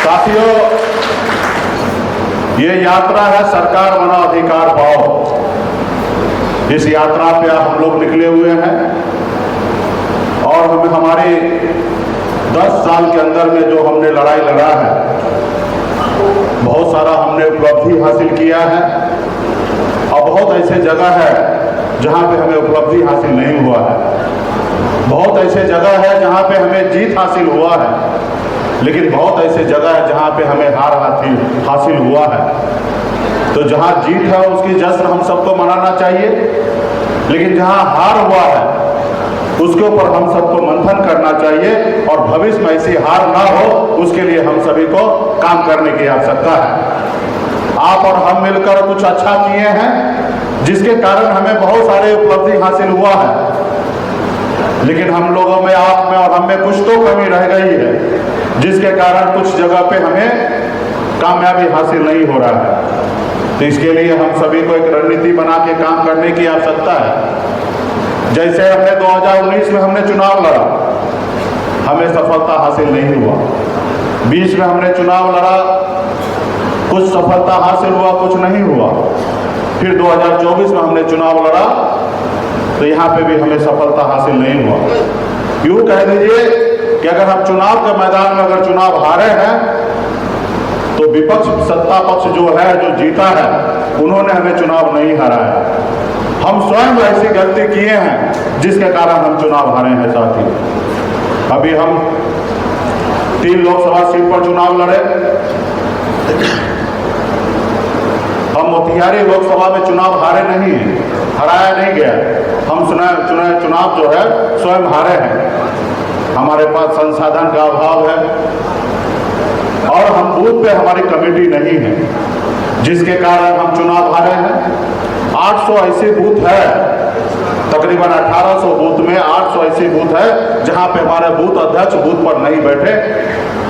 साथियों, ये यात्रा है सरकार बना अधिकार पाओ। इस यात्रा पे हम लोग निकले हुए हैं और हमें हमारे 10 साल के अंदर में जो हमने लड़ाई लड़ा है, बहुत सारा हमने उपलब्धि हासिल किया है और बहुत ऐसे जगह है जहां पे हमें उपलब्धि हासिल नहीं हुआ है। बहुत ऐसे जगह है जहां पे हमें जीत हासिल हुआ है, लेकिन बहुत ऐसे जगह है जहां पे हमें हार हासिल हुआ है। तो जहां जीत है उसकी जश्न हम सबको मनाना चाहिए, लेकिन जहां हार हुआ है उसके ऊपर हम सबको मंथन करना चाहिए और भविष्य में ऐसी हार ना हो उसके लिए हम सभी को काम करने की आवश्यकता है। आप और हम मिलकर कुछ अच्छा किए हैं जिसके कारण हमें बहुत सारे उपलब्धि हासिल हुआ है, लेकिन हम लोगों में, आप में और हम में कुछ तो कमी रह गई है जिसके कारण कुछ जगह पे हमें कामयाबी हासिल नहीं हो रहा है। तो इसके लिए हम सभी को एक रणनीति बना के काम करने की आवश्यकता है। जैसे हमने 2019 में हमने चुनाव लड़ा, हमें सफलता हासिल नहीं हुआ। 20 में हमने चुनाव लड़ा, कुछ सफलता हासिल हुआ, कुछ नहीं हुआ। फिर 2024 में हमने चुनाव लड़ा तो यहाँ पे भी हमें सफलता हासिल नहीं हुआ। यूं कह दीजिए कि अगर हम चुनाव के मैदान में अगर चुनाव हारे हैं तो विपक्ष, सत्ता पक्ष जो है, जो जीता है, उन्होंने हमें चुनाव नहीं हराया। हम स्वयं ऐसी गलती किए हैं जिसके कारण हम चुनाव हारे हैं। साथी, अभी हम 3 लोकसभा सीट पर चुनाव लड़े। हम मोतिहारी लोकसभा में चुनाव हारे नहीं हैं, हराया नहीं गया। हम चुनाव जो है स्वयं हारे हैं। हमारे पास संसाधन का अभाव है और हम बूथ पे हमारी कमेटी नहीं है, जिसके कारण हम चुनाव हारे हैं। 800 ऐसे बूथ है, तकरीबन 1800 बूथ में 800 ऐसे बूथ है जहां पे हमारे बूथ अध्यक्ष बूथ पर नहीं बैठे।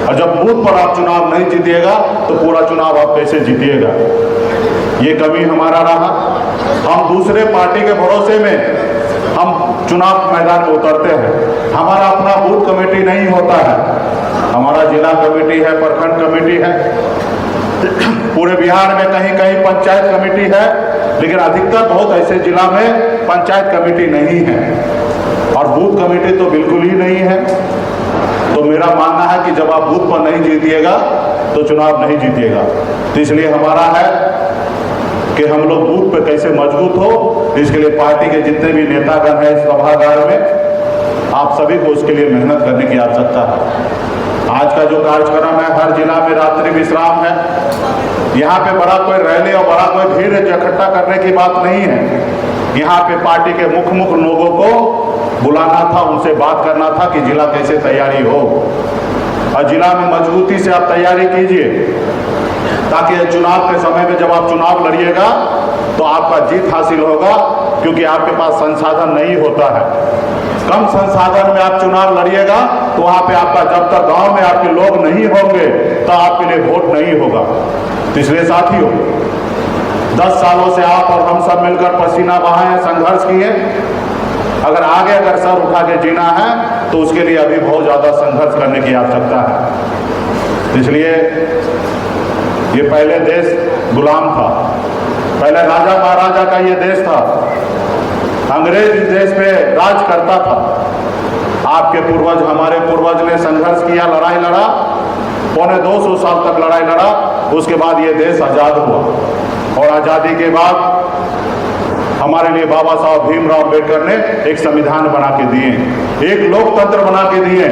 और जब बूथ पर आप चुनाव नहीं जीतिएगा तो पूरा चुनाव आप कैसे जीतिएगा? ये कमी हमारा रहा। हम दूसरे पार्टी के भरोसे में हम चुनाव मैदान में उतरते हैं। हमारा अपना बूथ कमेटी नहीं होता है। हमारा जिला कमेटी है, प्रखंड कमेटी है, पूरे बिहार में कहीं कहीं पंचायत कमेटी है, लेकिन अधिकतर बहुत ऐसे जिला में पंचायत कमेटी नहीं है और बूथ कमेटी तो बिल्कुल ही नहीं है। तो मेरा मानना है कि जब आप बूथ पर नहीं जीतिएगा तो चुनाव नहीं जीतिएगा। तो इसलिए हमारा है कि हम लोग बूथ पे कैसे मजबूत हो, इसके लिए पार्टी के जितने भी नेतागण हैं इस सभागार में, आप सभी को उसके लिए मेहनत करने की आवश्यकता है। आज का जो कार्यक्रम है, हर जिला में रात्रि विश्राम है। यहाँ पे बड़ा कोई रैली और बड़ा कोई भीड़ इकट्ठा करने की बात नहीं है। यहाँ पे पार्टी के मुख्य लोगों को बुलाना था, उनसे बात करना था कि जिला कैसे तैयारी हो और जिला में मजबूती से आप तैयारी कीजिए, ताकि चुनाव के समय में जब आप चुनाव लड़िएगा तो आपका जीत हासिल होगा, क्योंकि आपके पास संसाधन नहीं होता है। कम संसाधन में आप चुनाव लड़िएगा तो वहां पे आपका, जब तक गांव में आपके लोग नहीं होंगे तो आपके लिए वोट नहीं होगा। तो इसलिए साथियों, 10 सालों से आप और हम सब मिलकर पसीना बहाए, संघर्ष किए। अगर आगे सर उठा के जीना है तो उसके लिए अभी बहुत ज्यादा संघर्ष करने की आवश्यकता है। इसलिए ये पहले देश गुलाम था, पहले राजा महाराजा का ये देश था, अंग्रेज इस देश पे राज करता था। आपके पूर्वज, हमारे पूर्वज ने संघर्ष किया, लड़ाई लड़ा, 250 साल तक लड़ाई लड़ा। उसके बाद ये देश आजाद हुआ और आजादी के बाद हमारे लिए बाबा साहब भीमराव अम्बेडकर ने एक संविधान बना के दिए, एक लोकतंत्र बना के दिए।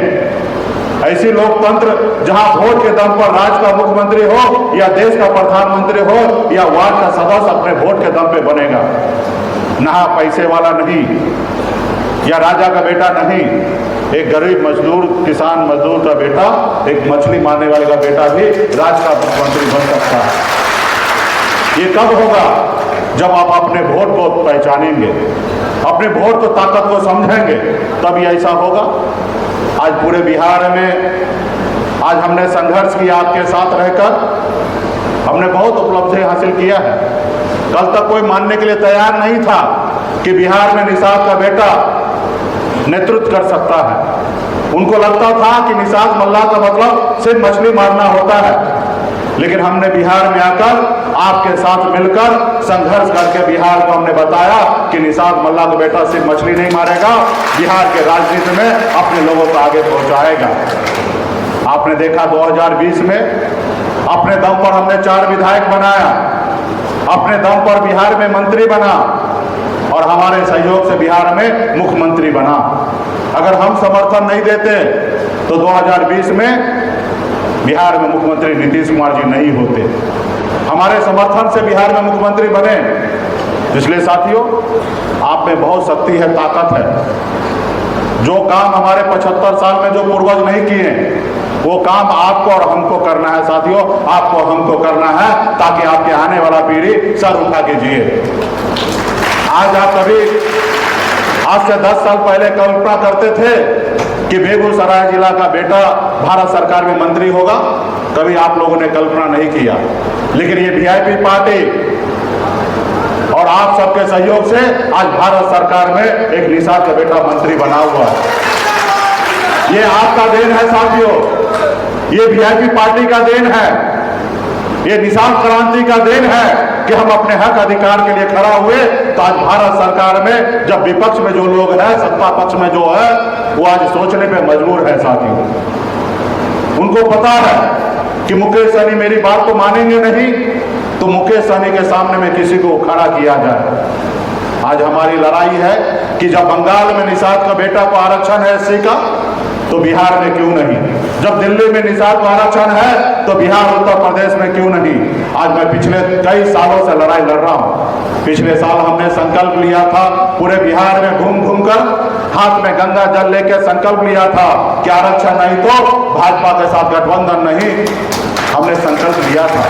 ऐसी लोकतंत्र जहां वोट के दम पर राज्य का मुख्यमंत्री हो या देश का प्रधानमंत्री हो या वार्ड का सदस्य अपने वोट के दम पे बनेगा, ना पैसे वाला नहीं या राजा का बेटा नहीं, एक गरीब मजदूर, किसान मजदूर का बेटा, एक मछली मारने वाले का बेटा भी राज्य का मुख्यमंत्री बन सकता है। ये कब होगा? जब आप अपने वोट को पहचानेंगे, अपने वोट को, ताकत को समझेंगे, तभी ऐसा होगा। आज पूरे बिहार में आज हमने संघर्ष किया, आपके साथ रहकर हमने बहुत उपलब्धि हासिल किया है। कल तक कोई मानने के लिए तैयार नहीं था कि बिहार में निषाद का बेटा नेतृत्व कर सकता है। उनको लगता था कि निषाद मल्लाह का मतलब सिर्फ मछली मारना होता है, लेकिन हमने बिहार में आकर आपके साथ मिलकर संघर्ष करके बिहार को हमने बताया कि निषाद मल्लाह का बेटा सिर्फ मछली नहीं मारेगा, बिहार के राजनीति में अपने लोगों को आगे पहुंचाएगा। आपने देखा 2020 में अपने दम पर हमने 4 विधायक बनाया, अपने दम पर बिहार में मंत्री बना और हमारे सहयोग से बिहार में मुख्यमंत्री बना। अगर हम समर्थन नहीं देते तो 2020 में बिहार में मुख्यमंत्री नीतीश कुमार जी नहीं होते। हमारे समर्थन से बिहार में मुख्यमंत्री बने। इसलिए साथियों, आप में बहुत शक्ति है, ताकत है। जो काम हमारे 75 साल में जो पूर्वज नहीं किए, वो काम आपको और हमको करना है साथियों, आपको हमको करना है, ताकि आपके आने वाला पीढ़ी सर उठा के जिए। आज आप कभी आज से 10 साल पहले कल्पना करते थे कि बेगूसराय जिला का बेटा भारत सरकार में मंत्री होगा? कभी आप लोगों ने कल्पना नहीं किया। लेकिन ये वीआईपी पार्टी और आप सबके सहयोग से आज भारत सरकार में एक निषाद का बेटा मंत्री बना हुआ है। ये आपका देन है साथियों, ये वीआईपी पार्टी का देन है, ये निषाद क्रांति का देन है कि हम अपने हक अधिकार के लिए खड़ा हुए। तो आज भारत सरकार में जब विपक्ष में जो लोग हैं, सत्ता पक्ष में जो है, वो आज सोचने पे मजबूर है साथियों। उनको पता है कि मुकेश सहनी मेरी बात को मानेंगे नहीं, तो मुकेश सहनी के सामने में किसी को खड़ा किया जाए। आज हमारी लड़ाई है कि जब बंगाल में निषाद का बेटा को आरक्षण है एससी का, तो बिहार में क्यों नहीं? जब दिल्ली में निषाद का आरक्षण है, तो बिहार उत्तर प्रदेश में क्यों नहीं? आज मैं पिछले कई सालों से लड़ाई लड़ रहा हूं। पिछले साल हमने संकल्प लिया था, पूरे बिहार में घूम घूम कर हाथ में गंगा जल लेकर संकल्प लिया था कि आरक्षण नहीं तो भाजपा के साथ गठबंधन नहीं। हमने संकल्प लिया था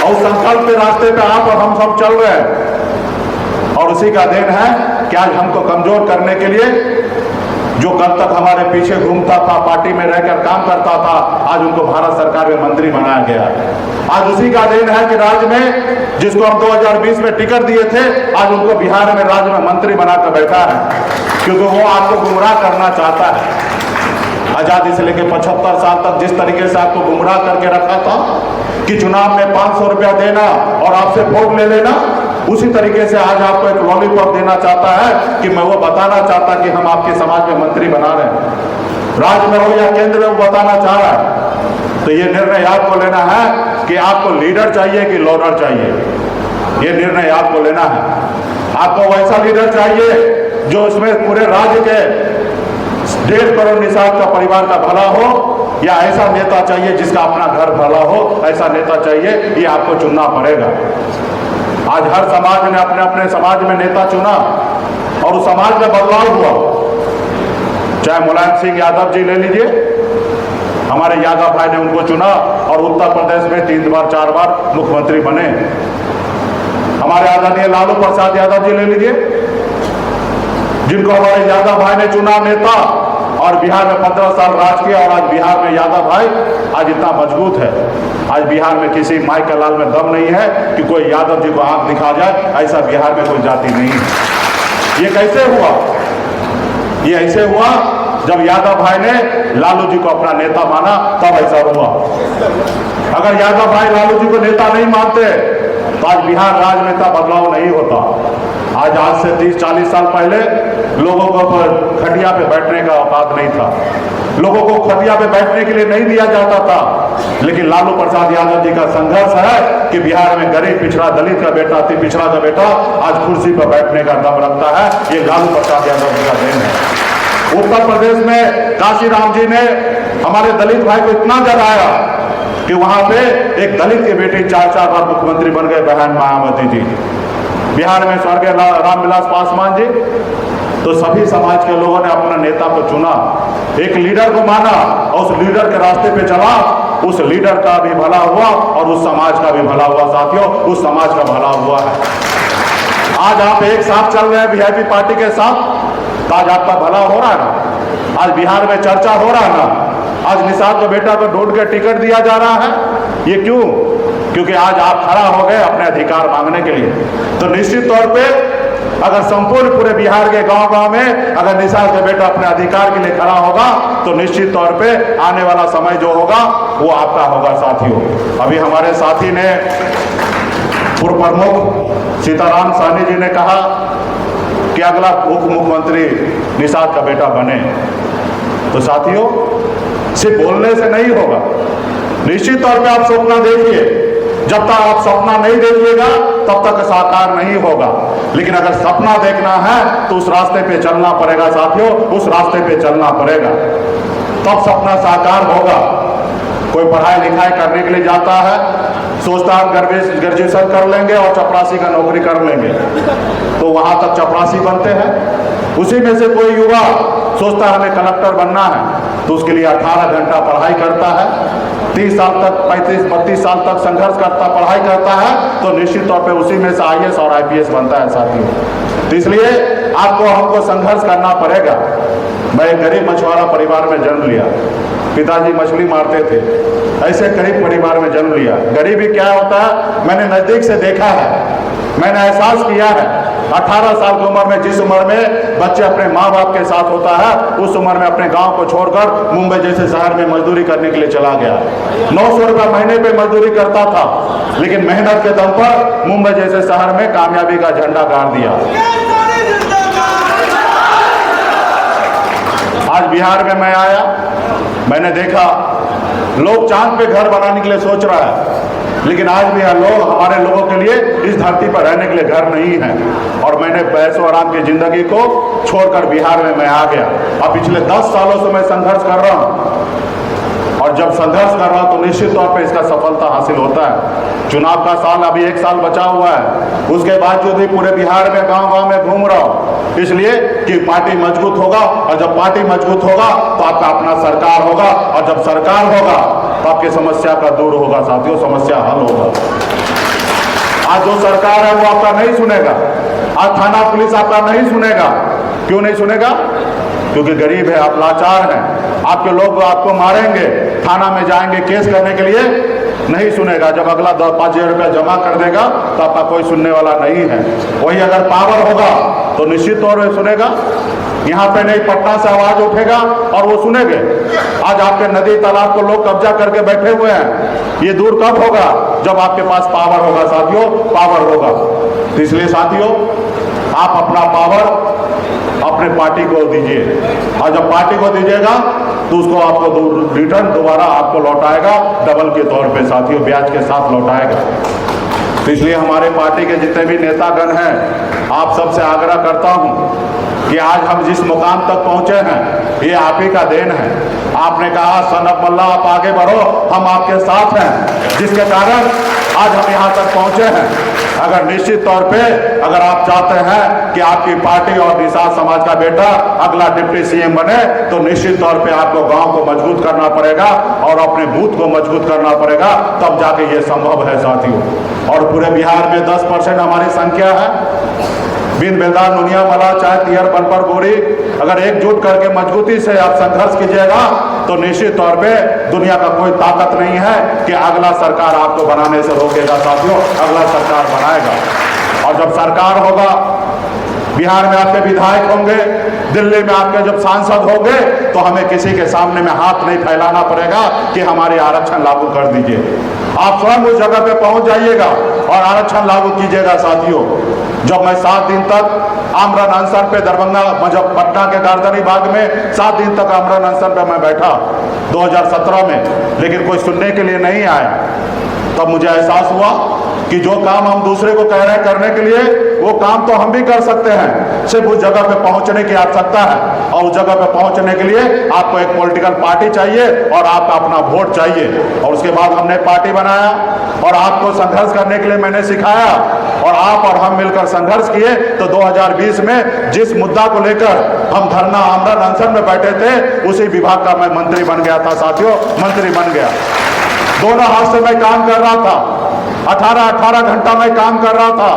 और संकल्प के रास्ते पे आप और हम सब चल रहे हैं। और उसी का देन है कि आज हमको कमजोर करने के लिए जो कल तक हमारे पीछे घूमता था, पार्टी में रहकर काम करता था, आज उनको भारत सरकार में मंत्री बनाया गया। आज उसी का देन है कि राज्य में जिसको हम 2020 में टिकट दिए थे, आज उनको बिहार में राज्य में मंत्री बनाकर बैठा है, क्योंकि वो आपको गुमराह करना चाहता है। आजादी से लेकर 75 साल तक जिस तरीके से आपको गुमराह करके रखा था कि चुनाव में 500 रुपया देना और आपसे वोट ले लेना, उसी तरीके से आज आपको एक लॉलीपॉप देना चाहता है कि मैं वो बताना चाहता कि हम आपके समाज में मंत्री बना रहे हैं। राज्य में हो या केंद्र में, वो बताना चाह रहा है। तो ये निर्णय आपको लेना है कि आपको लीडर चाहिए कि लोडर चाहिए। ये निर्णय आपको लेना है। आपको वैसा लीडर चाहिए जो इसमें पूरे राज्य के 1.5 करोड़ निषाद का परिवार का भला हो, या ऐसा नेता चाहिए जिसका अपना घर भला हो? ऐसा नेता चाहिए, ये आपको चुनना पड़ेगा। आज हर समाज ने अपने अपने समाज में नेता चुना और उस समाज में बदलाव हुआ। चाहे मुलायम सिंह यादव जी ले लीजिए, हमारे यादव भाई ने उनको चुना और उत्तर प्रदेश में 3 बार 4 बार मुख्यमंत्री बने। हमारे आदरणीय लालू प्रसाद यादव जी ले लीजिए, जिनको हमारे यादव भाई ने चुना नेता और बिहार में 15 साल राज किया, और आज बिहार में यादव भाई आज इतना मजबूत है। आज बिहार में किसी माई का लाल में दम नहीं है कि कोई यादव जी को आंख दिखा जाए, ऐसा बिहार में कोई जाति नहीं है। ये कैसे हुआ? ये ऐसे हुआ जब यादव भाई ने लालू जी को अपना नेता माना, तब ऐसा हुआ। अगर यादव भाई लालू जी को नेता नहीं मानते तो आज बिहार राजनेता बदलाव नहीं होता। आज से 30-40 साल पहले लोगों को खटिया पे बैठने का औकात नहीं था, लोगों को खटिया पे बैठने के लिए नहीं दिया जाता था। लेकिन लालू प्रसाद यादव जी का संघर्ष है कि बिहार में गरीब, पिछड़ा, दलित का बेटा, अति पिछड़ा का बेटा आज कुर्सी पर बैठने का दम रखता है। ये लालू प्रसाद यादव जी का देन है। उत्तर प्रदेश में काशीराम जी ने हमारे दलित भाई को इतना जगाया कि वहां पे एक दलित की बेटी 4-4 बार मुख्यमंत्री बन गए, बहन मायावती जी। बिहार में स्वर्गीय रामविलास पासवान जी। तो सभी समाज के लोगों ने अपना नेता को चुना, एक लीडर को माना और उस लीडर के रास्ते पे चला। उस लीडर का भी भला हुआ और उस समाज का भी भला हुआ साथियों, उस समाज का भला हुआ है। आज आप एक साथ चल रहे हैं वीआईपी पार्टी के साथ, तो आज आपका भला हो रहा है ना। आज बिहार में चर्चा हो रहा है ना। आज निषाद को बेटा को ढूंढ के टिकट दिया जा रहा है। ये क्यों? क्योंकि आज आप खड़ा हो गए अपने अधिकार मांगने के लिए। तो निश्चित तौर पे अगर संपूर्ण पूरे बिहार के गांव-गांव में अगर निषाद का बेटा अपने अधिकार के लिए खड़ा होगा तो निश्चित तौर पे आने वाला समय जो होगा वो आपका होगा साथियों। अभी हमारे साथी ने पूर्व प्रमुख सीताराम साहनी जी ने कहा कि अगला उप मुख्यमंत्री निषाद का बेटा बने। तो साथियों, सिर्फ बोलने से नहीं होगा, निश्चित तौर पे आप सपना देखिए। जब तक आप सपना नहीं देखिएगा तब तक साकार नहीं होगा। लेकिन अगर सपना देखना है तो उस रास्ते पे चलना पड़ेगा साथियों, उस रास्ते पे चलना पड़ेगा, तब सपना साकार होगा। कोई पढ़ाई लिखाई करने के लिए जाता है, सोचता है ग्रेजुएशन कर लेंगे और चपरासी का नौकरी कर लेंगे, तो वहां तक चपरासी बनते हैं। उसी में से कोई युवा सोचता है हमें कलेक्टर बनना है, तो उसके लिए 18 घंटा पढ़ाई करता है, 30 साल तक 35-32 साल तक संघर्ष करता, पढ़ाई करता है, तो निश्चित तौर पे उसी में से IAS और IPS बनता है साथियों। तो इसलिए आपको हमको संघर्ष करना पड़ेगा। मैं एक गरीब मछुआरा परिवार में जन्म लिया, पिताजी मछली मारते थे, ऐसे गरीब परिवार में जन्म लिया। गरीबी क्या होता है मैंने नजदीक से देखा है, मैंने एहसास किया है। 18 साल की उम्र में, जिस उम्र में बच्चे अपने माँ बाप के साथ होता है, उस उम्र में अपने गांव को छोड़कर मुंबई जैसे शहर में मजदूरी करने के लिए चला गया। 900 रुपये महीने पे मजदूरी करता था, लेकिन मेहनत के दम पर मुंबई जैसे शहर में कामयाबी का झंडा गाड़ दिया। आज बिहार में मैं आया, मैंने देखा लोग चांद पे घर बनाने के लिए सोच रहा है, लेकिन आज भी लोग, हमारे लोगों के लिए इस धरती पर रहने के लिए घर नहीं है। और मैंने पैसों आराम की जिंदगी को छोड़कर बिहार में मैं आ गया। अब पिछले 10 सालों से मैं संघर्ष कर रहा हूँ, और जब संघर्ष कर रहा हूँ तो निश्चित तौर पे इसका सफलता हासिल होता है। चुनाव का साल अभी 1 साल बचा हुआ है, उसके बाद जो भी पूरे बिहार में गांव-गांव में घूम रहा हूँ, इसलिए कि पार्टी मजबूत होगा, और जब पार्टी मजबूत होगा तो आपका अपना सरकार होगा, और जब सरकार होगा तो आपकी समस्या का दूर होगा साथियों, समस्या हल होगा। आज जो सरकार है वो आपका नहीं सुनेगा, आज थाना पुलिस आपका नहीं सुनेगा। क्यों नहीं सुनेगा? क्योंकि गरीब है, आप लाचार हैं, आपके लोग आपको मारेंगे, थाना में जाएंगे केस करने के लिए, नहीं सुनेगा। जब अगला 5,000 रुपया जमा कर देगा तो आपका कोई सुनने वाला नहीं है। वही अगर पावर होगा तो निश्चित तौर पर सुनेगा। यहाँ पे नहीं, पटना से आवाज उठेगा और वो सुनेंगे। आज आपके नदी तालाब को लोग कब्जा करके बैठे हुए हैं, ये दूर कब होगा? जब आपके पास पावर होगा साथियों, पावर होगा। तो इसलिए साथियों, आप अपना पावर अपने पार्टी को दीजिए, और जब पार्टी को दीजिएगा तो उसको आपको रिटर्न दोबारा आपको लौटाएगा, डबल के तौर पे साथियों, ब्याज के साथ लौटाएगा। तो इसलिए हमारे पार्टी के जितने भी नेतागण हैं, आप सबसे आग्रह करता हूं कि आज हम जिस मुकाम तक पहुंचे हैं ये आप ही का देन है। आपने कहा सन ऑफ मल्ला, आप आगे बढ़ो, हम आपके साथ हैं, जिसके कारण आज हम यहाँ तक पहुंचे हैं। अगर निश्चित तौर पे अगर आप चाहते हैं कि आपकी पार्टी और निषाद समाज का बेटा अगला डिप्टी सीएम बने, तो निश्चित तौर पे आपको गांव को मजबूत करना पड़ेगा और अपने बूथ को मजबूत करना पड़ेगा, तब जाके ये संभव है साथियों। और पूरे बिहार में 10% हमारी संख्या है। बिन बेलदार नुनिया मला चाहे तियर बनपर गोरी, अगर एकजुट करके मजबूती से आप संघर्ष कीजिएगा तो निश्चित तौर पे दुनिया का कोई ताकत नहीं है कि अगला सरकार आपको बनाने से रोकेगा साथियों, अगला सरकार बनाएगा। और जब सरकार होगा, बिहार में आपके विधायक होंगे, दिल्ली में आपके जब सांसद होंगे, तो हमें किसी के सामने में हाथ नहीं फैलाना पड़ेगा कि हमारे आरक्षण लागू कर दीजिए। आप स्वयं उस जगह पे पहुंच जाइएगा और आरक्षण लागू कीजिएगा साथियों। जब मैं 7 दिन तक आमरण अनशन पे दरभंगा पटना के गार्दनी बाग में 7 दिन तक आमरण अनशन पे मैं बैठा 2017 में, लेकिन कोई सुनने के लिए नहीं आया। तब मुझे एहसास हुआ कि जो काम हम दूसरे को कह रहे हैं करने के लिए, वो काम तो हम भी कर सकते हैं, सिर्फ उस जगह पे पहुंचने की आवश्यकता है। और उस जगह पे पहुंचने के लिए आपको एक पॉलिटिकल पार्टी चाहिए और आपका अपना वोट चाहिए। और उसके बाद हमने पार्टी बनाया और आपको संघर्ष करने के लिए मैंने सिखाया, और आप और हम मिलकर संघर्ष किए। तो 2020 में जिस मुद्दा को लेकर हम धरना आमरण अनशन में बैठे थे, उसी विभाग का मैं मंत्री बन गया था साथियों, मंत्री बन गया। दोनों हाथ से मैं काम कर रहा था, 18 घंटा मैं काम कर रहा था,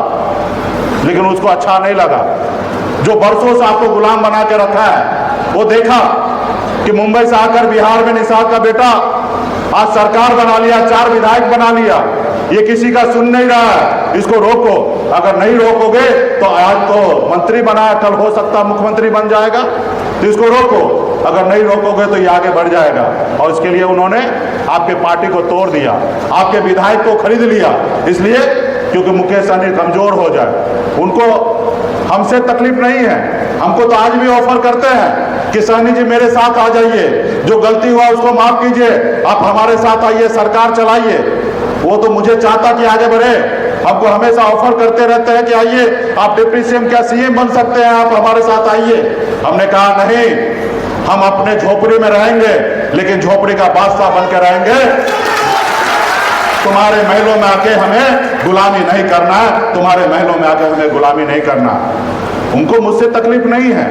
लेकिन उसको अच्छा नहीं लगा। जो बरसों से आपको गुलाम बना के रखा है, वो देखा कि मुंबई से आकर बिहार में निषाद का बेटा आज सरकार बना लिया, 4 विधायक बना लिया, ये किसी का सुन नहीं रहा है। इसको रोको, अगर नहीं रोकोगे तो आज तो मंत्री बना, कल हो सकता मुख्यमंत्री बन जाएगा, तो इसको रोको। अगर नहीं रोकोगे तो ये आगे बढ़ जाएगा। और इसके लिए उन्होंने आपके पार्टी को तोड़ दिया, आपके विधायक को खरीद लिया, इसलिए क्योंकि मुकेश सहनी कमजोर हो जाए। उनको हमसे तकलीफ नहीं है, हमको तो आज भी ऑफर करते हैं कि सहनी जी मेरे साथ आ जाइए, जो गलती हुआ उसको माफ कीजिए, आप हमारे साथ आइए, सरकार चलाइए। वो तो मुझे चाहता कि आगे बढ़े, हमको हमेशा ऑफर करते रहते हैं कि आइए आप डिप्टी सीएम, क्या सीएम बन सकते हैं, आप हमारे साथ आइए। हमने कहा नहीं, हम अपने झोपड़ी में रहेंगे, लेकिन झोपड़ी का बादशाह बनकर रहेंगे। तुम्हारे महलों में आके हमें गुलामी नहीं करना है, तुम्हारे महलों में आके हमें गुलामी नहीं करना। उनको मुझसे तकलीफ नहीं है,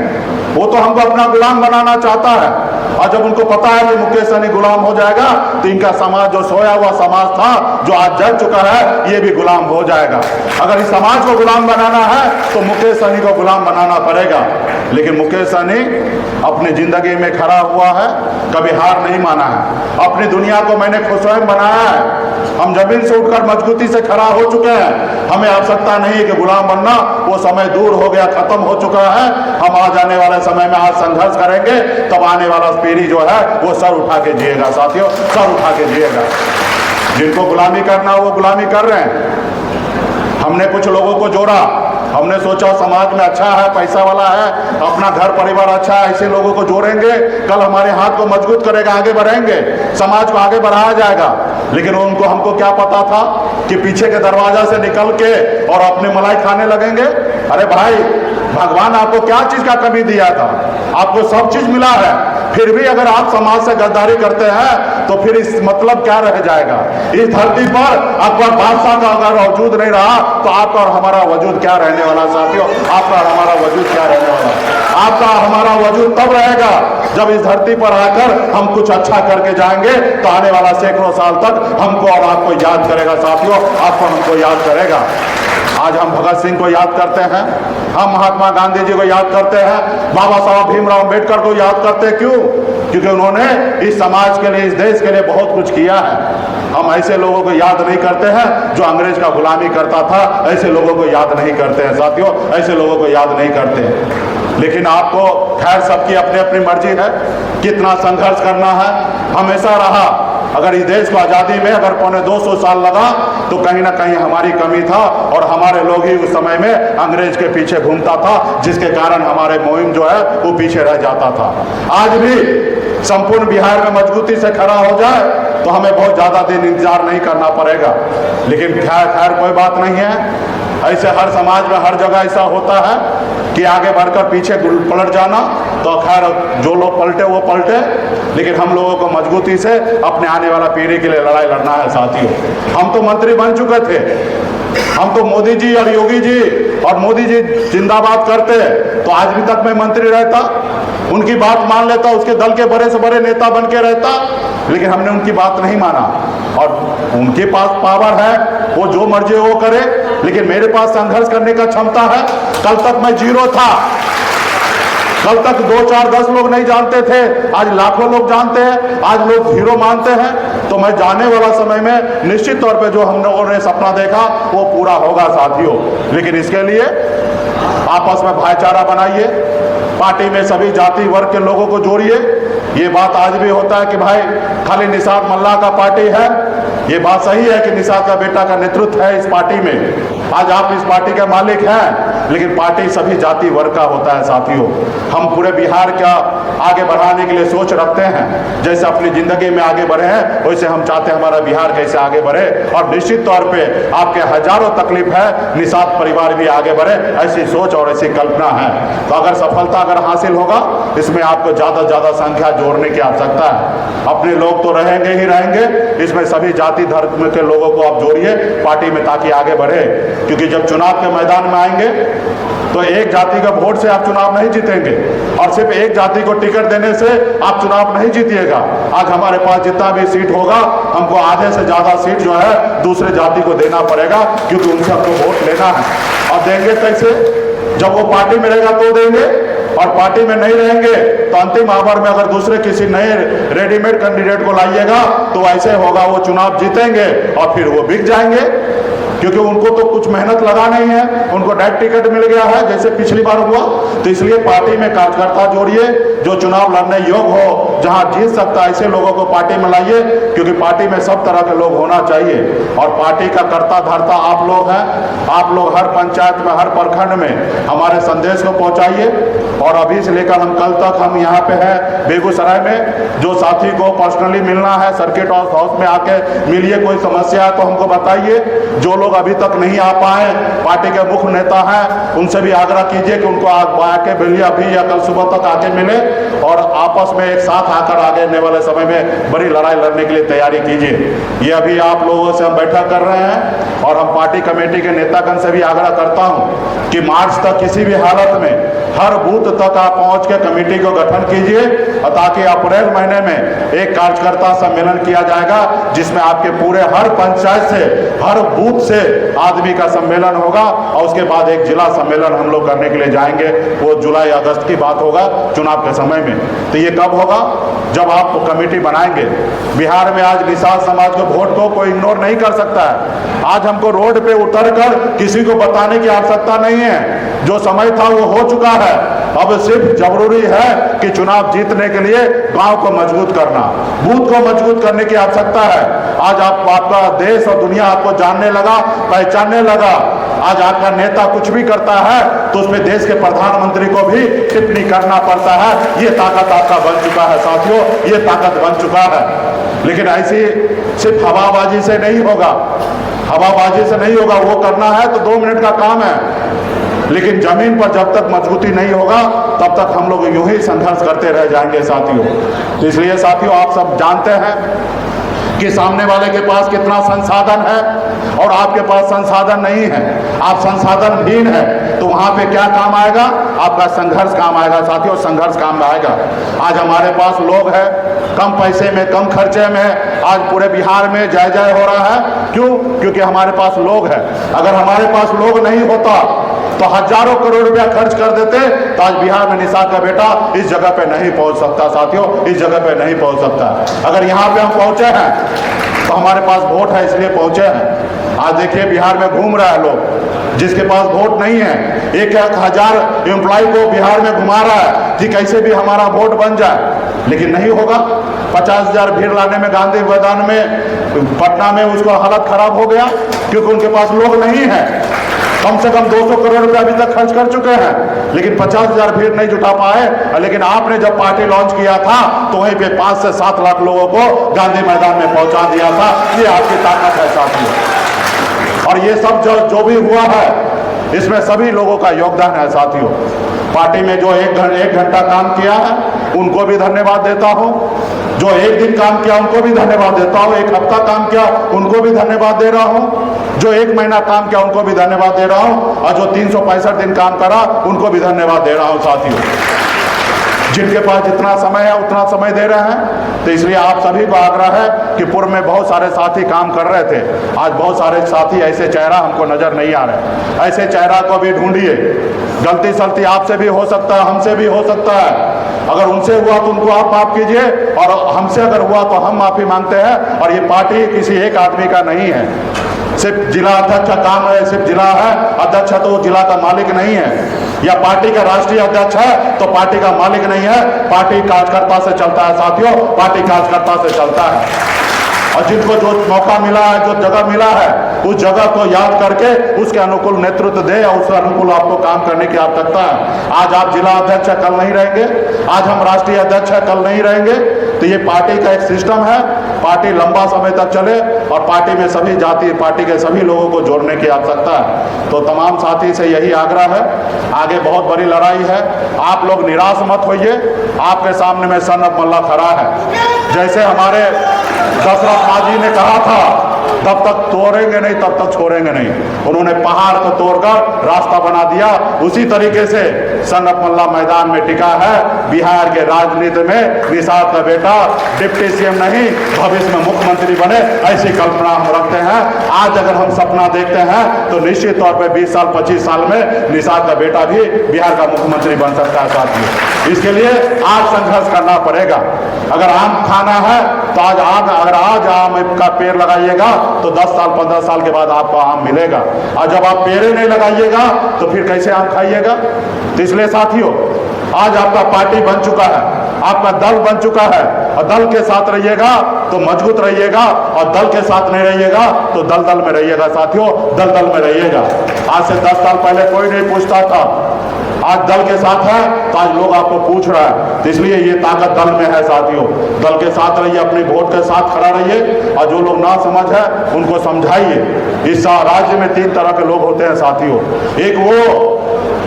वो तो हमको अपना गुलाम बनाना चाहता है। और जब उनको पता है कि मुकेश सहनी गुलाम हो जाएगा तो इनका समाज, जो सोया हुआ समाज था, जो आज जग चुका है, ये भी गुलाम हो जाएगा। अगर इस समाज को गुलाम बनाना है तो मुकेश सहनी को गुलाम बनाना पड़ेगा। लेकिन मुकेश सहनी अपनी जिंदगी में खड़ा हुआ है, कभी हार नहीं माना है। अपनी दुनिया को मैंने खुद स्वयं बनाया है, हम जमीन से उठकर मजबूती से खड़ा हो चुके हैं। हमें आवश्यकता नहीं है कि गुलाम बनना, वो समय दूर हो गया, खत्म हो चुका है। हम आ जाने वाले समय में आज संघर्ष करेंगे, तब आने वाला पीढ़ी जो है वो सर उठा के जिएगा। साथियों, सर उठा के जिएगा। जिनको गुलामी करना वो गुलामी कर रहे हैं। हमने कुछ लोगों को जोड़ा, हमने सोचा समाज में अच्छा है, पैसा वाला है, अपना घर परिवार अच्छा है, ऐसे लोगों को जोड़ेंगे, कल हमारे हाथ को मजबूत करेगा, आगे बढ़ेंगे, समाज को आगे बढ़ाया जाएगा। लेकिन उनको, हमको क्या पता था कि पीछे के दरवाजा से निकल के और अपने मलाई खाने लगेंगे। अरे भाई, भगवान आपको क्या चीज का कमी दिया था? आपको सब चीज मिला है, फिर भी अगर आप समाज से गद्दारी करते हैं तो फिर इस मतलब क्या रह जाएगा? इस धरती पर अकबर बादशाह का अगर वजूद नहीं रहा तो आपका और हमारा वजूद क्या रहने वाला? साथियों, आपका और हमारा वजूद क्या रहने वाला? आपका हमारा वजूद तब रहेगा जब इस धरती पर आकर हम कुछ अच्छा करके जाएंगे, तो आने वाला सैकड़ों साल तक हमको और आपको याद करेगा। साथियों, आपको हमको याद करेगा। आज हम भगत सिंह को याद करते हैं, हम महात्मा गांधी जी को याद करते हैं, बाबा साहब भीमराव अम्बेडकर को याद करते हैं। क्यों? क्योंकि उन्होंने इस समाज के लिए, इस देश के लिए बहुत कुछ किया है। हम ऐसे लोगों को याद नहीं करते हैं जो अंग्रेज का गुलामी करता था, ऐसे लोगों को याद नहीं करते हैं। साथियों, ऐसे लोगों को याद नहीं करते हैं। लेकिन आपको, खैर, सबकी अपनी अपनी मर्जी है, कितना संघर्ष करना है। हमेशा रहा, अगर इस देश को आज़ादी में अगर 250 साल लगा तो कहीं ना कहीं हमारी कमी था, और हमारे लोग ही उस समय में अंग्रेज के पीछे घूमता था, जिसके कारण हमारे मुहिम जो है वो पीछे रह जाता था। आज भी संपूर्ण बिहार में मजबूती से खड़ा हो जाए तो हमें बहुत ज़्यादा दिन इंतजार नहीं करना पड़ेगा। लेकिन खैर कोई बात नहीं है, ऐसे हर समाज में हर जगह ऐसा होता है कि आगे बढ़कर पीछे पलट जाना। तो खैर, जो लोग पलटे वो पलटे, लेकिन हम लोगों को मजबूती से अपने आने वाला पीढ़ी के लिए लड़ाई लड़ना है। साथियों, हम तो मंत्री बन चुके थे, हम तो मोदी जी और योगी जी और मोदी जी जिंदाबाद करते तो आज भी तक मैं मंत्री रहता, उनकी बात मान लेता, उसके दल के बड़े से बड़े नेता बन के रहता। लेकिन हमने उनकी बात नहीं माना, और उनके पास पावर है, वो जो मर्जी वो करे, लेकिन मेरे पास संघर्ष करने का क्षमता है। कल तक मैं जीरो था, कल तक 2, 4, 10 लोग नहीं जानते थे, आज लाखों लोग जानते हैं, आज लोग हीरो मानते हैं। तो मैं जाने वाला समय में निश्चित तौर पे जो हम लोगों ने सपना देखा वो पूरा होगा। साथियों, लेकिन इसके लिए आपस में भाईचारा बनाइए, पार्टी में सभी जाति वर्ग के लोगों को जोड़िए। ये बात आज भी होता है कि भाई खाली निषाद मल्लाह का पार्टी है, ये बात सही है कि निषाद का बेटा का नेतृत्व है इस पार्टी में, आज आप इस पार्टी के मालिक हैं, लेकिन पार्टी सभी जाति वर्ग का होता है। साथियों, हम पूरे बिहार का आगे बढ़ाने के लिए सोच रखते हैं, जैसे अपनी जिंदगी में आगे बढ़े हैं वैसे हम चाहते हैं हमारा बिहार कैसे आगे बढ़े। और निश्चित तौर पे आपके हजारों तकलीफ है, निषाद परिवार भी आगे बढ़े, ऐसी सोच और ऐसी कल्पना है। तो अगर सफलता अगर हासिल होगा, इसमें आपको ज़्यादा से ज़्यादा संख्या जोड़ने की आवश्यकता है। अपने लोग तो रहेंगे ही रहेंगे, इसमें सभी जाति धर्म के लोगों को आप जोड़िए पार्टी में, ताकि आगे बढ़े। क्योंकि जब चुनाव के मैदान में आएंगे तो एक जाति का वोट से आप चुनाव नहीं जीतेंगे, और सिर्फ एक जाति को टिकट देने से आप चुनाव नहीं जीतिएगा। आज हमारे पास जितना भी सीट होगा, हमको आधे से ज़्यादा सीट जो है दूसरे जाति को देना पड़ेगा, क्योंकि उनसे हमको वोट लेना है। और देंगे कैसे? जब वो पार्टी में रहेगा तो देंगे, और पार्टी में नहीं रहेंगे तो अंतिम आवर में अगर दूसरे किसी नए रेडीमेड कैंडिडेट को लाइएगा तो ऐसे होगा, वो चुनाव जीतेंगे और फिर वो बिक जाएंगे, क्योंकि उनको तो कुछ मेहनत लगा नहीं है, उनको डायरेक्ट टिकट मिल गया है जैसे पिछली बार हुआ। तो इसलिए पार्टी में कार्यकर्ता जोड़िए जो चुनाव लड़ने योग्य हो, जहां जीत सकता है ऐसे लोगों को पार्टी में लाइए, क्योंकि पार्टी में सब तरह के लोग होना चाहिए। और पार्टी का कर्ता धर्ता आप लोग हैं, आप लोग हर पंचायत में, हर प्रखंड में हमारे संदेश को पहुंचाइए। और अभी से लेकर हम कल तक हम यहाँ पे हैं बेगूसराय में, जो साथी को पर्सनली मिलना है सर्किट हाउस में आके मिलिए, कोई समस्या है तो हमको बताइए। जो लोग अभी तक नहीं आ पाए, पार्टी के मुख्य नेता हैं, उनसे भी आग्रह कीजिए कि उनको आके मिलिए अभी या कल सुबह तक आके मिले और आपस में एक साथ आकर आगे आने वाले समय में बड़ी लड़ाई लड़ने के लिए तैयारी कीजिए। ये अभी आप लोगों से हम बैठक कर रहे हैं और हम पार्टी कमेटी के नेतागण से भी आग्रह करता हूं कि मार्च तक किसी भी हालत में हर बूथ तक आप पहुंच के कमेटी को गठन कीजिए, ताकि अप्रैल महीने में एक कार्यकर्ता सम्मेलन किया जाएगा जिसमें आपके पूरे हर पंचायत से, हर बूथ से आदमी का सम्मेलन होगा और उसके बाद एक जिला सम्मेलन हम लोग करने के लिए जाएंगे। वो जुलाई अगस्त की बात होगा चुनाव के समय में। तो ये कब होगा? जब आप कमेटी बनाएंगे। बिहार में आज निषाद समाज के वोट को कोई इग्नोर नहीं कर सकता है। आज हमको रोड पे उतरकर किसी को बताने की आवश्यकता नहीं है, जो समय था वो हो चुका है। अब सिर्फ जरूरी है कि चुनाव जीतने के लिए गांव को मजबूत करना, बूथ को मजबूत करने की आवश्यकता है। आज आपका देश और दुनिया आपको जानने लगा, पहचानने लगा। आज आपका नेता कुछ भी करता है तो उसमें देश के प्रधानमंत्री को भी टिप्पणी करना पड़ता है। ये ताकत आपका बन चुका है साथियों, ये ताकत बन चुका है। लेकिन ऐसी सिर्फ हवाबाजी से नहीं होगा, हवाबाजी से नहीं होगा। वो करना है तो 2 मिनट का काम है, लेकिन जमीन पर जब तक मजबूती नहीं होगा तब तक हम लोग यूं ही संघर्ष करते रह जाएंगे साथियों। तो इसलिए साथियों, आप सब जानते हैं कि सामने वाले के पास कितना संसाधन है और आपके पास संसाधन नहीं है, आप संसाधनहीन है, तो वहां पे क्या काम आएगा? आपका संघर्ष काम आएगा साथियों, संघर्ष काम आएगा। आज हमारे पास लोग हैं, कम पैसे में, कम खर्चे में आज पूरे बिहार में जय जय हो रहा है। क्यों? क्योंकि हमारे पास लोग हैं। अगर हमारे पास लोग नहीं होता तो हजारों करोड़ रुपया खर्च कर देते तो आज बिहार में निषाद का बेटा इस जगह पे नहीं पहुंच सकता साथियों, इस जगह पे नहीं पहुंच सकता। अगर यहाँ पे हम पहुंचे हैं तो हमारे पास वोट है इसलिए पहुंचे हैं। आज देखिए बिहार में घूम रहा है लोग, जिसके पास वोट नहीं है, 1,000 एम्प्लॉय को बिहार में घुमा रहा है कि कैसे भी हमारा वोट बन जाए, लेकिन नहीं होगा। 50,000 भीड़ लाने में गांधी मैदान में पटना में उसको हालत खराब हो गया क्योंकि उनके पास लोग नहीं है। कम से कम 200 करोड़ रुपया अभी तक खर्च कर चुके हैं, लेकिन 50,000 भीड़ नहीं जुटा पाए। लेकिन आपने जब पार्टी लॉन्च किया था तो वहीं पे 5 से 7 लाख लोगों को गांधी मैदान में पहुंचा दिया था। ये आपकी ताकत है साथियों। और ये सब जो भी हुआ है इसमें सभी लोगों का योगदान है साथियों। पार्टी में जो एक घंटा काम किया है उनको भी धन्यवाद देता हूं, जो 1 दिन काम किया उनको भी धन्यवाद देता हूं, 1 हफ्ता काम किया उनको भी धन्यवाद दे रहा हूं, जो 1 महीना काम किया उनको भी धन्यवाद दे रहा हूं, और जो 365 दिन काम करा उनको भी धन्यवाद दे रहा हूं साथियों। जिनके पास जितना समय है उतना समय दे रहे हैं। तो इसलिए आप सभी को आग्रह है कि पूर्व में बहुत सारे साथी काम कर रहे थे, आज बहुत सारे साथी ऐसे चेहरा हमको नजर नहीं आ रहे, ऐसे चेहरा को भी ढूंढिए। गलती सलती आपसे भी हो सकता है, हमसे भी हो सकता है। अगर उनसे हुआ तो उनको आप माफ कीजिए, और हमसे अगर हुआ तो हम माफी मांगते हैं। और ये पार्टी किसी एक आदमी का नहीं है, सिर्फ जिला अध्यक्ष का काम है, सिर्फ जिला है अध्यक्ष है तो वो जिला का मालिक नहीं है, या पार्टी का राष्ट्रीय अध्यक्ष है तो पार्टी का मालिक नहीं है। पार्टी कार्यकर्ता से चलता है साथियों, पार्टी कार्यकर्ता से चलता है। और जिनको जो मौका मिला है, जो जगह मिला है, उस जगह को याद करके उसके अनुकूल नेतृत्व दे और उसके अनुकूल आपको काम करने की आवश्यकता है। आज आप जिला अध्यक्ष है, कल नहीं रहेंगे, आज हम राष्ट्रीय अध्यक्ष है, कल नहीं रहेंगे। तो ये पार्टी का एक सिस्टम है, पार्टी लंबा समय तक चले और पार्टी में सभी जाति, पार्टी के सभी लोगों को जोड़ने की आवश्यकता है। तो तमाम साथी से यही आग्रह है, आगे बहुत बड़ी लड़ाई है, आप लोग निराश मत होइए। आपके सामने में सन ऑफ मल्ला खड़ा है। जैसे हमारे दशरथ माँ जी ने कहा था, तब तक तोड़ेंगे नहीं, तब तक छोड़ेंगे नहीं। उन्होंने पहाड़ को तोड़कर रास्ता बना दिया। उसी तरीके से सनत मल्ला मैदान में टिका है। बिहार के राजनीति में निषाद का बेटा डिप्टी सीएम नहीं, भविष्य में मुख्यमंत्री बने, ऐसी कल्पना हम रखते हैं। आज अगर हम सपना देखते हैं तो निश्चित तौर पे 20 साल 25 साल में निषाद का बेटा भी बिहार का मुख्यमंत्री बन सकता है साथियों। इसके लिए आज संघर्ष करना पड़ेगा। अगर आम खाना है तो अगर आज आम का पेड़ लगाइएगा तो 10 साल 15 साल के बाद आपको आम मिलेगा, और जब आप पेड़ नहीं लगाइएगा तो फिर कैसे आम खाइएगा। तो इसलिए साथियों, आज आपका पार्टी बन चुका है, आपका दल बन चुका है, और दल के साथ रहिएगा तो मजबूत रहिएगा, और दल के साथ नहीं रहिएगा तो दल में रहिएगा साथियों, दल में रहिएगा। आज से 10 साल पहले कोई नहीं पूछता था, आज दल के साथ है तो आज लोग आपको पूछ रहा है। तो इसलिए ये ताकत दल में है साथियों। दल के साथ रहिए, अपनी वोट के साथ खड़ा रहिए, और जो लोग ना समझ है उनको समझाइए। इस राज्य में 3 तरह के लोग होते हैं साथियों। एक वो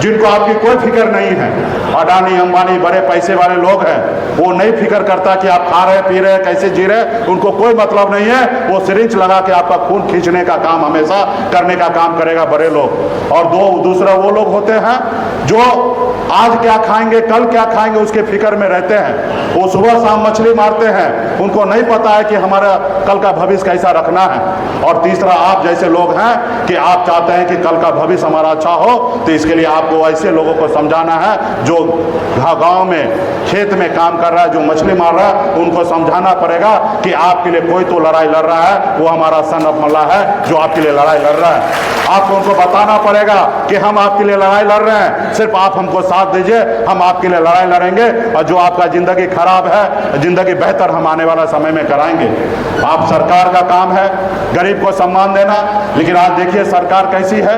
जिनको आपकी कोई फिक्र नहीं है, अडानी अंबानी बड़े पैसे वाले लोग हैं, वो नहीं फिक्र करता कि आप खा रहे पी रहे कैसे जी रहे, उनको कोई मतलब नहीं है। वो सिरिंज लगा के आपका खून खींचने का काम हमेशा करने का काम करेगा बड़े लोग। और दूसरा वो लोग होते हैं जो आज क्या खाएंगे कल क्या खाएंगे उसके फिक्र में रहते हैं। वो सुबह शाम मछली मारते हैं, उनको नहीं पता है कि हमारा कल का भविष्य कैसा रखना है। और तीसरा आप जैसे लोग हैं कि आप चाहते हैं कि कल का भविष्य हमारा अच्छा हो, तो इसके लिए आपको ऐसे लोगों को समझाना है जो गांव में खेत में काम कर रहा है, जो मछली मार रहा है, उनको समझाना पड़ेगा कि आपके लिए कोई तो लड़ाई लड़ रहा है, वो हमारा सनत मल्ला है जो आपके लिए लड़ाई लड़ रहा है। आपको उनको बताना पड़ेगा कि हम आपके लिए लड़ाई लड़ रहे हैं, सिर्फ आप हमको साथ दीजिए, हम आपके लिए लड़ाई लड़ेंगे, और जो आपका जिंदगी खराब है जिंदगी बेहतर हम आने वाला समय में कराएंगे। आप सरकार का काम है गरीब को सम्मान देना, लेकिन आज देखिए सरकार कैसी है,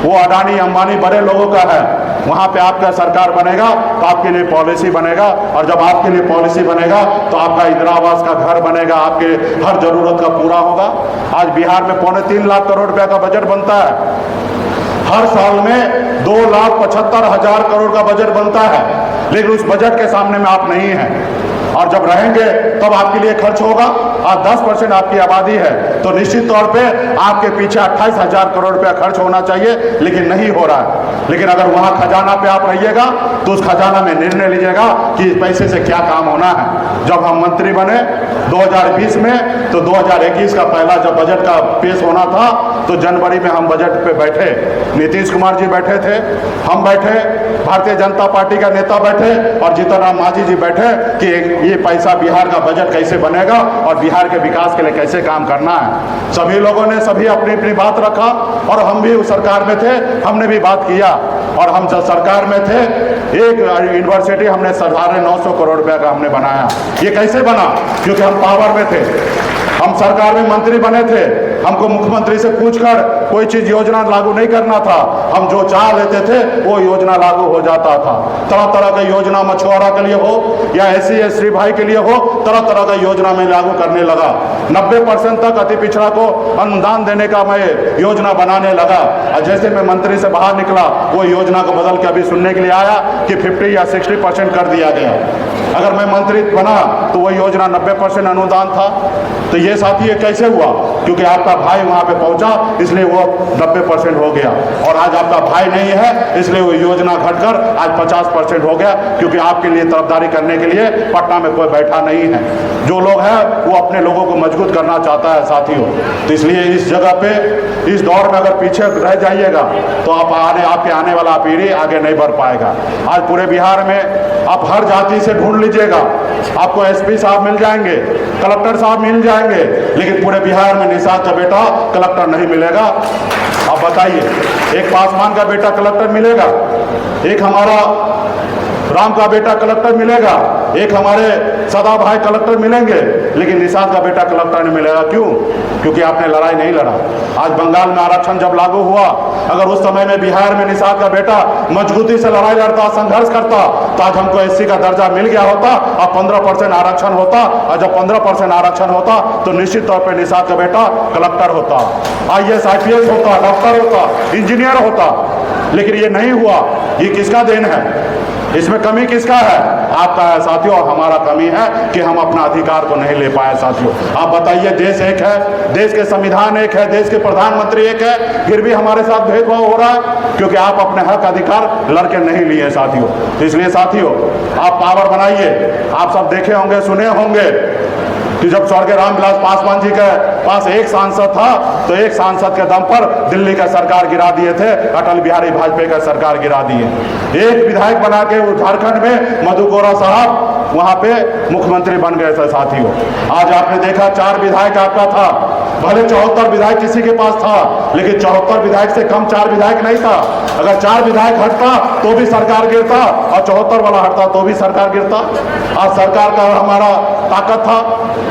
वो अडानी अंबानी बड़े लोगों का है। वहां पे आपका सरकार बनेगा तो आपके लिए पॉलिसी बनेगा, और जब आपके लिए पॉलिसी बनेगा तो आपका इंदिरा आवास का घर बनेगा, आपके हर जरूरत का पूरा होगा। आज बिहार में 3.25 लाख करोड़ रुपया का बजट बनता है, हर साल में 2,75,000 करोड़ का बजट बनता है, लेकिन उस बजट के सामने में आप नहीं हैं। और जब रहेंगे तब आपके लिए खर्च होगा। आज 10% आपकी आबादी है तो निश्चित तौर पे आपके पीछे 28,000 करोड़ रुपया खर्च होना चाहिए, लेकिन नहीं हो रहा है। लेकिन अगर वहां खजाना पे आप रहिएगा तो उस खजाना में निर्णय लीजिएगा कि इस पैसे से क्या काम होना है। जब हम मंत्री बने 2020 में, तो 2021 का पहला जब बजट का पेश होना था तो जनवरी में हम बजट पे बैठे, नीतीश कुमार जी बैठे थे, हम बैठे, भारतीय जनता पार्टी का नेता बैठे और जीतन राम मांझी जी बैठे कि ये पैसा बिहार का बजट कैसे बनेगा और बिहार के विकास के लिए कैसे काम करना है। सभी लोगों ने सभी अपनी अपनी बात रखा, और हम भी उस सरकार में थे, हमने भी बात किया। और हम जब सरकार में थे, एक यूनिवर्सिटी हमने 950 करोड़ रुपया का हमने बनाया। ये कैसे बना? क्योंकि हम पावर में थे, हम सरकार में मंत्री बने थे, हमको मुख्यमंत्री से पूछकर कोई चीज योजना लागू नहीं करना था, हम जो चाह लेते थे वो योजना लागू हो जाता था। तरह तरह का योजना मछुआरा के लिए हो या SC ST भाई के लिए हो, तरह तरह का योजना में लागू करने लगा। 90% तक अति पिछड़ा को अनुदान देने का मैं योजना बनाने लगा, और जैसे मैं मंत्री से बाहर निकला वो योजना को बदल के अभी सुनने के लिए आया कि 50 या 60% कर दिया गया। अगर मैं मंत्री बना तो वो योजना 90% अनुदान था। तो ये साथी ये कैसे हुआ? क्योंकि आपका भाई वहां पे पहुंचा इसलिए वो 90% हो गया, और आज आपका भाई नहीं है इसलिए वो योजना घटकर आज 50% हो गया, क्योंकि आपके लिए तरफदारी करने के लिए पटना में कोई बैठा नहीं है। जो लोग हैं वो अपने लोगों को मजबूत करना चाहता है साथियों। तो इसलिए इस जगह पे इस दौर में अगर पीछे रह जाइएगा तो आपके आने वाला पीढ़ी आगे नहीं बढ़ पाएगा। आज पूरे बिहार में आप हर जाति से ढूंढ लीजिएगा, आपको SP साहब मिल जाएंगे, कलेक्टर साहब मिल जाएंगे, लेकिन पूरे बिहार में निषाद का बेटा कलेक्टर नहीं मिलेगा। आप बताइए, एक पासवान का बेटा कलेक्टर मिलेगा, एक हमारा राम का बेटा कलेक्टर मिलेगा, एक हमारे सदा भाई कलेक्टर मिलेंगे, लेकिन निषाद का बेटा कलेक्टर नहीं मिलेगा। क्यों? क्योंकि आपने लड़ाई नहीं लड़ा। आज बंगाल में आरक्षण जब लागू हुआ, अगर उस समय में बिहार में निषाद का बेटा मजबूती से लड़ाई लड़ता, संघर्ष करता, तो आज हमको SC का दर्जा मिल गया होता और 15% आरक्षण होता। और जब 15% आरक्षण होता तो निश्चित तौर पर निषाद का बेटा कलेक्टर होता, IAS IPS होता, डॉक्टर होता, इंजीनियर होता। लेकिन ये नहीं हुआ। ये किसका देन है? इसमें कमी किसका है? आपका है साथियों, और हमारा कमी है कि हम अपना अधिकार को नहीं ले पाए साथियों। आप बताइए, देश एक है, देश के संविधान एक है, देश के प्रधानमंत्री एक है, फिर भी हमारे साथ भेदभाव हो रहा है क्योंकि आप अपने हक अधिकार लड़के नहीं लिए साथियों। तो इसलिए साथियों, आप पावर बनाइए। आप सब देखे होंगे, सुने होंगे कि जब स्वर्गीय रामविलास पासवान जी के पास एक सांसद था तो एक सांसद के दम पर दिल्ली का सरकार गिरा दिए थे, अटल बिहारी वाजपेयी का सरकार गिरा दिए। एक विधायक बना के झारखंड में मधु कोरा साहब वहां पे मुख्यमंत्री बन गए थे साथियों। आज आपने देखा 4 विधायक आपका था, भले 74 विधायक किसी के पास था, लेकिन 74 विधायक से कम 4 विधायक नहीं था। अगर 4 विधायक हटता तो भी सरकार गिरता और 74 वाला हटता तो भी सरकार गिरता। आज सरकार का हमारा ताकत था।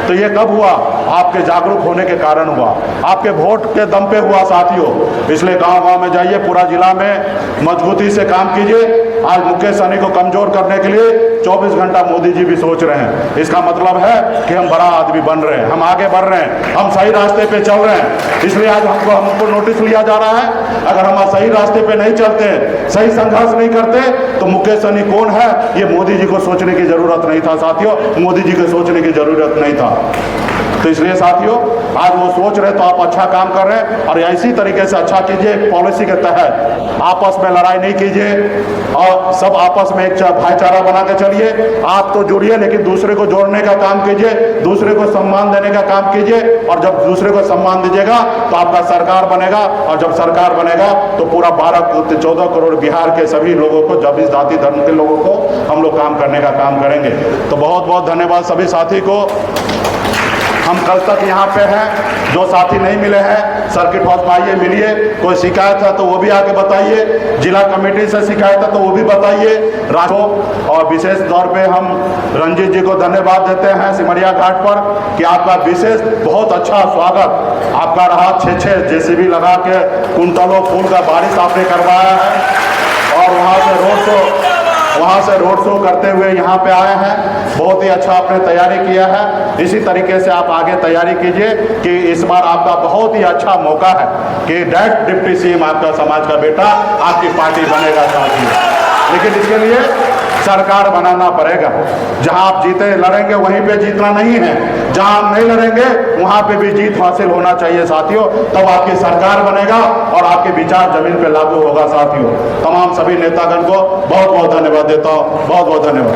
तो ये कब हुआ? आपके जागरूक होने के कारण हुआ, आपके वोट के दम पे हुआ साथियों। इसलिए गांव-गांव में जाइए, पूरा जिला में मजबूती से काम कीजिए। आज मुकेश सहनी को कमजोर करने के लिए 24 घंटा मोदी जी भी सोच रहे हैं। इसका मतलब है कि हम बड़ा आदमी बन रहे हैं, हम आगे बढ़ रहे हैं, हम सही रास्ते पे चल रहे हैं। इसलिए आज हमको नोटिस लिया जा रहा है। अगर हम सही रास्ते पे नहीं चलते, सही संघर्ष नहीं करते, तो मुकेश सहनी कौन है ये मोदी जी को सोचने की जरूरत नहीं था साथियों, मोदी जी को सोचने की जरूरत नहीं था। तो इसलिए साथियों, आज वो सोच रहे तो आप अच्छा काम कर रहे हैं और इसी तरीके से अच्छा कीजिए। पॉलिसी के तहत आपस में लड़ाई नहीं कीजिए और सब आपस में एक भाईचारा बना के चलिए। आप तो जुड़िए, लेकिन दूसरे को जोड़ने का काम कीजिए, दूसरे को सम्मान देने का काम कीजिए। और जब दूसरे को सम्मान दीजिएगा तो आपका सरकार बनेगा, और जब सरकार बनेगा तो पूरा 14 करोड़ बिहार के सभी लोगों को, जाति जाति धर्म के लोगों को हम लोग काम करने का काम करेंगे। तो बहुत बहुत धन्यवाद सभी साथी को। हम कल तक यहाँ पे हैं, जो साथी नहीं मिले हैं सर्किट हाउस में आइए, मिलिए। कोई शिकायत है तो वो भी आके बताइए, जिला कमेटी से शिकायत है तो वो भी बताइए राजो। और विशेष तौर पे हम रंजीत जी को धन्यवाद देते हैं सिमरिया घाट पर कि आपका विशेष बहुत अच्छा स्वागत आपका रहा। 6 जेसीबी लगा के कुंटलों फूल का बारिश आपने करवाया है और वहाँ से रोड शो करते हुए यहाँ पे आए हैं। बहुत ही अच्छा आपने तैयारी किया है। इसी तरीके से आप आगे तैयारी कीजिए कि इस बार आपका बहुत ही अच्छा मौका है कि डायरेक्ट डिप्टी सीएम आपका समाज का बेटा आपकी पार्टी बनेगा साथियों। लेकिन इसके लिए सरकार बनाना पड़ेगा। जहां आप जीते लड़ेंगे वहीं पे जीतना नहीं है, जहां आप नहीं लड़ेंगे वहां पे भी जीत हासिल होना चाहिए साथियों। तब आपकी सरकार बनेगा और आपके विचार जमीन पे लागू होगा साथियों। तमाम सभी नेतागण को बहुत बहुत धन्यवाद देता हूँ। बहुत बहुत धन्यवाद।